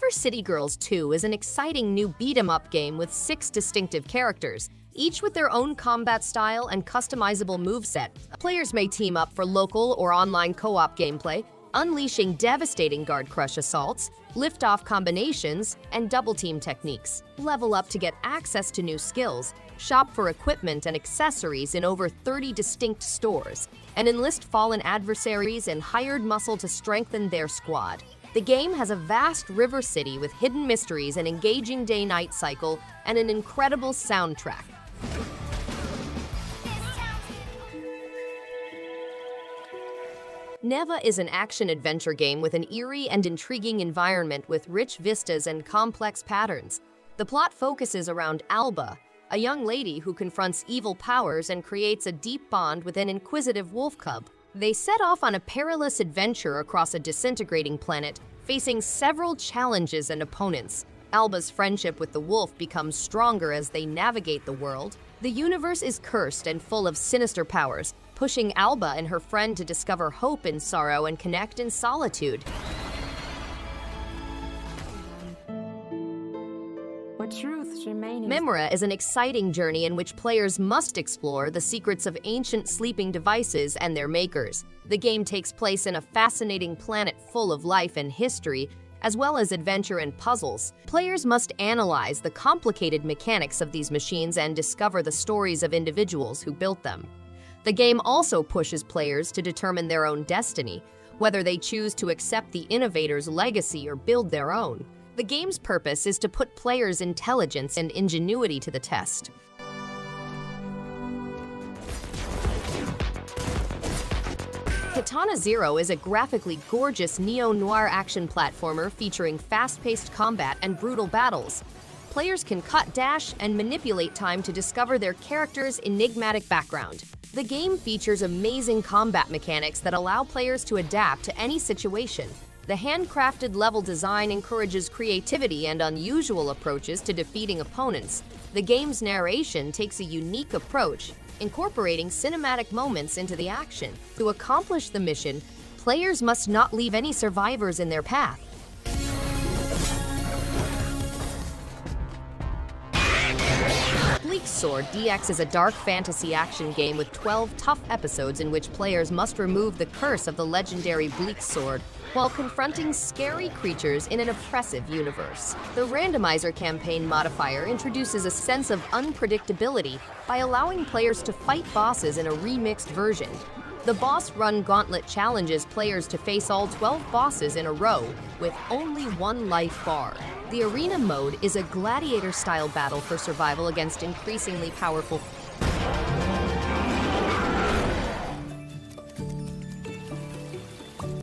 River City Girls 2 is an exciting new beat-em-up game with 6 distinctive characters, each with their own combat style and customizable moveset. Players may team up for local or online co-op gameplay, unleashing devastating guard crush assaults, lift-off combinations, and double-team techniques. Level up to get access to new skills, shop for equipment and accessories in over 30 distinct stores, and enlist fallen adversaries and hired muscle to strengthen their squad. The game has a vast river city with hidden mysteries, an engaging day-night cycle, and an incredible soundtrack. Neva is an action-adventure game with an eerie and intriguing environment with rich vistas and complex patterns. The plot focuses around Alba, a young lady who confronts evil powers and creates a deep bond with an inquisitive wolf cub. They set off on a perilous adventure across a disintegrating planet, facing several challenges and opponents. Alba's friendship with the wolf becomes stronger as they navigate the world. The universe is cursed and full of sinister powers, pushing Alba and her friend to discover hope in sorrow and connect in solitude. Memorrha is an exciting journey in which players must explore the secrets of ancient sleeping devices and their makers. The game takes place in a fascinating planet full of life and history, as well as adventure and puzzles. Players must analyze the complicated mechanics of these machines and discover the stories of individuals who built them. The game also pushes players to determine their own destiny, whether they choose to accept the innovator's legacy or build their own. The game's purpose is to put players' intelligence and ingenuity to the test. Katana ZERO is a graphically gorgeous neo-noir action platformer featuring fast-paced combat and brutal battles. Players can cut, dash, and manipulate time to discover their character's enigmatic background. The game features amazing combat mechanics that allow players to adapt to any situation. The handcrafted level design encourages creativity and unusual approaches to defeating opponents. The game's narration takes a unique approach, incorporating cinematic moments into the action. To accomplish the mission, players must not leave any survivors in their path. Bleak Sword DX is a dark fantasy action game with 12 tough episodes in which players must remove the curse of the legendary Bleak Sword while confronting scary creatures in an oppressive universe. The randomizer campaign modifier introduces a sense of unpredictability by allowing players to fight bosses in a remixed version. The boss run gauntlet challenges players to face all 12 bosses in a row with only one life bar. The arena mode is a gladiator-style battle for survival against increasingly powerful.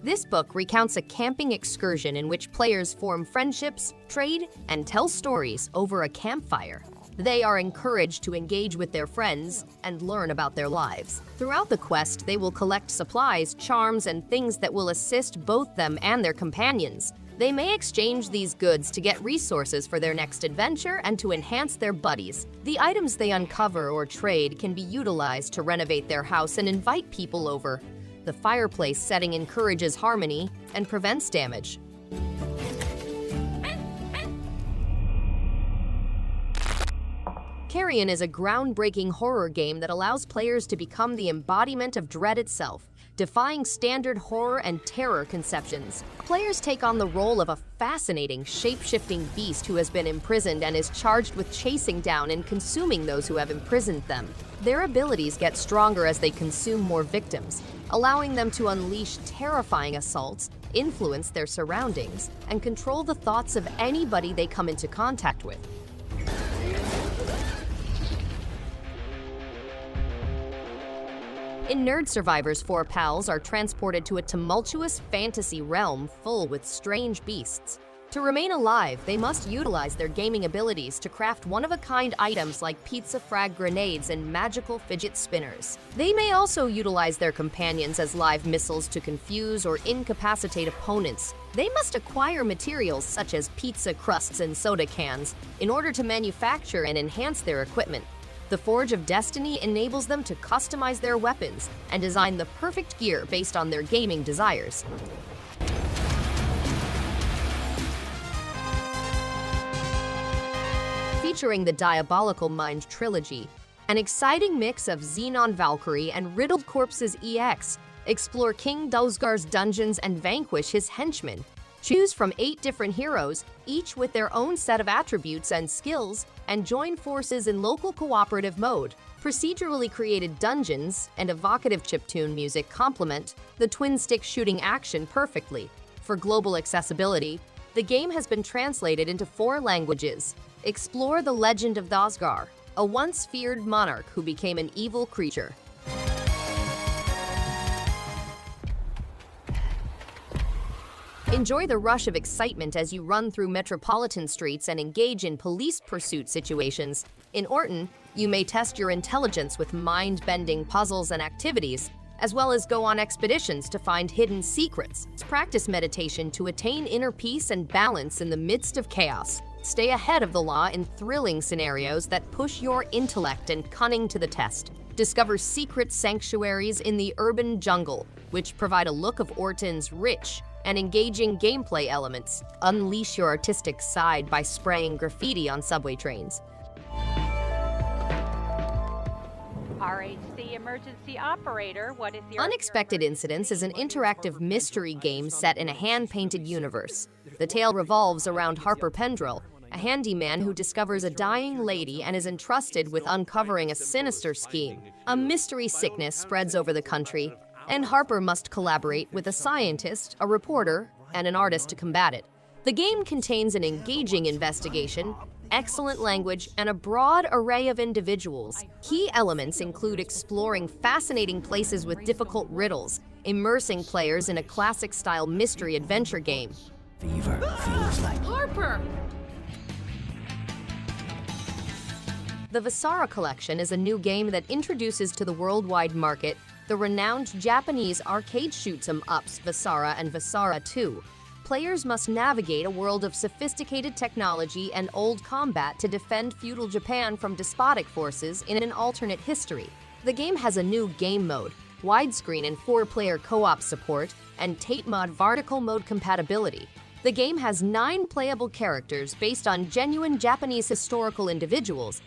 This book recounts a camping excursion in which players form friendships, trade, and tell stories over a campfire. They are encouraged to engage with their friends and learn about their lives. Throughout the quest, they will collect supplies, charms, and things that will assist both them and their companions. They may exchange these goods to get resources for their next adventure and to enhance their buddies. The items they uncover or trade can be utilized to renovate their house and invite people over. The fireplace setting encourages harmony and prevents damage. CARRION is a groundbreaking horror game that allows players to become the embodiment of dread itself, defying standard horror and terror conceptions. Players take on the role of a fascinating, shape-shifting beast who has been imprisoned and is charged with chasing down and consuming those who have imprisoned them. Their abilities get stronger as they consume more victims, allowing them to unleash terrifying assaults, influence their surroundings, and control the thoughts of anybody they come into contact with. In Nerd Survivors, 4 pals are transported to a tumultuous fantasy realm full with strange beasts. To remain alive, they must utilize their gaming abilities to craft one-of-a-kind items like pizza frag grenades and magical fidget spinners. They may also utilize their companions as live missiles to confuse or incapacitate opponents. They must acquire materials such as pizza crusts and soda cans in order to manufacture and enhance their equipment. The Forge of Destiny enables them to customize their weapons and design the perfect gear based on their gaming desires. featuring the Diabolical Mind trilogy, an exciting mix of Xenon Valkyrie and Riddled Corpses EX. Explore King Dosgar's dungeons and vanquish his henchmen. Choose from 8 different heroes, each with their own set of attributes and skills, and join forces in local cooperative mode. Procedurally created dungeons and evocative chiptune music complement the twin-stick shooting action perfectly. For global accessibility, the game has been translated into 4 languages. Explore the legend of Dosgar, a once feared monarch who became an evil creature. Enjoy the rush of excitement as you run through metropolitan streets and engage in police pursuit situations. In Orten, you may test your intelligence with mind-bending puzzles and activities, as well as go on expeditions to find hidden secrets. Practice meditation to attain inner peace and balance in the midst of chaos. Stay ahead of the law in thrilling scenarios that push your intellect and cunning to the test. Discover secret sanctuaries in the urban jungle, which provide a look of Orten's rich and engaging gameplay elements. Unleash your artistic side by spraying graffiti on subway trains. RHC Emergency Operator, what is your... Unexpected Incidents is an interactive mystery game set in a hand-painted universe. The tale revolves around Harper Pendrell, a handyman who discovers a dying lady and is entrusted with uncovering a sinister scheme. A mystery sickness spreads over the country, and Harper must collaborate with a scientist, a reporter, and an artist to combat it. The game contains an engaging investigation, excellent language, and a broad array of individuals. Key elements include exploring fascinating places with difficult riddles, immersing players in a classic-style mystery adventure game. Fever feels like Harper! The VASARA Collection is a new game that introduces to the worldwide market the renowned Japanese arcade shoot-'em-ups VASARA and VASARA 2. Players must navigate a world of sophisticated technology and old combat to defend feudal Japan from despotic forces in an alternate history. The game has a new game mode, widescreen and 4-player co-op support, and tape mod vertical mode compatibility. The game has 9 playable characters based on genuine Japanese historical individuals.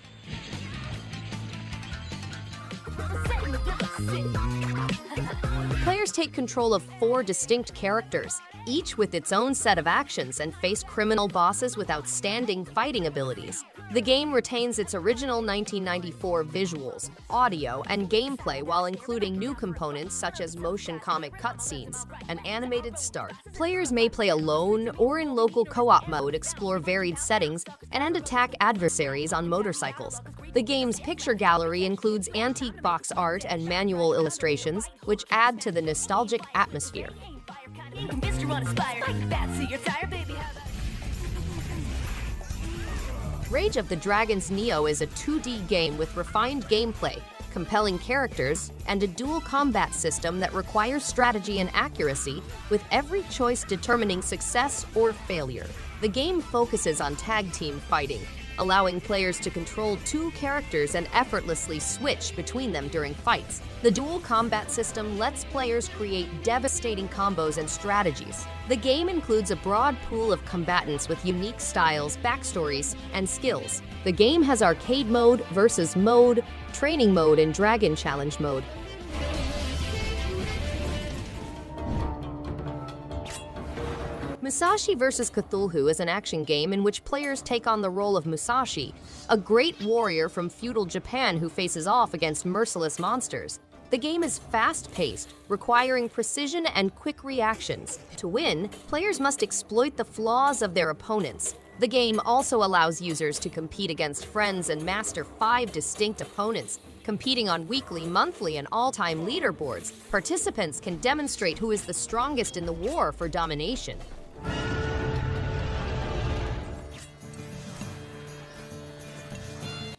Players take control of 4 distinct characters, each with its own set of actions, and face criminal bosses with outstanding fighting abilities. The game retains its original 1994 visuals, audio, and gameplay while including new components such as motion comic cutscenes and animated start. Players may play alone or in local co-op mode, explore varied settings, and attack adversaries on motorcycles. The game's picture gallery includes antique box art and manual illustrations, which add to the nostalgic atmosphere. Rage of the Dragons Neo is a 2D game with refined gameplay, compelling characters, and a dual combat system that requires strategy and accuracy, with every choice determining success or failure. The game focuses on tag team fighting, allowing players to control 2 characters and effortlessly switch between them during fights. The dual combat system lets players create devastating combos and strategies. The game includes a broad pool of combatants with unique styles, backstories, and skills. The game has arcade mode, versus mode, training mode, and dragon challenge mode. Musashi vs. Cthulhu is an action game in which players take on the role of Musashi, a great warrior from feudal Japan who faces off against merciless monsters. The game is fast-paced, requiring precision and quick reactions. To win, players must exploit the flaws of their opponents. The game also allows users to compete against friends and master 5 distinct opponents, competing on weekly, monthly, and all-time leaderboards. Participants can demonstrate who is the strongest in the war for domination.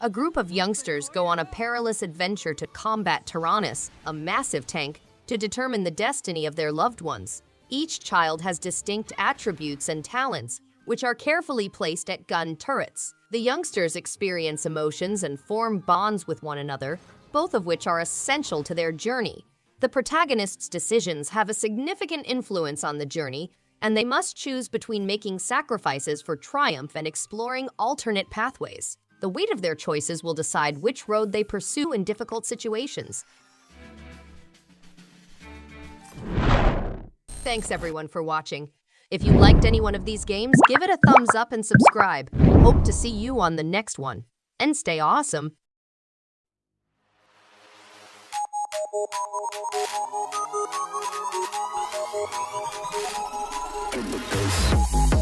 A group of youngsters go on a perilous adventure to combat Tyrannus, a massive tank, to determine the destiny of their loved ones. Each child has distinct attributes and talents, which are carefully placed at gun turrets. The youngsters experience emotions and form bonds with one another, both of which are essential to their journey. The protagonist's decisions have a significant influence on the journey, and they must choose between making sacrifices for triumph and exploring alternate pathways. The weight of their choices will decide which road they pursue in difficult situations. Thanks everyone for watching. If you liked any one of these games, give it a thumbs up and subscribe. Hope to see you on the next one. And stay awesome! In the face.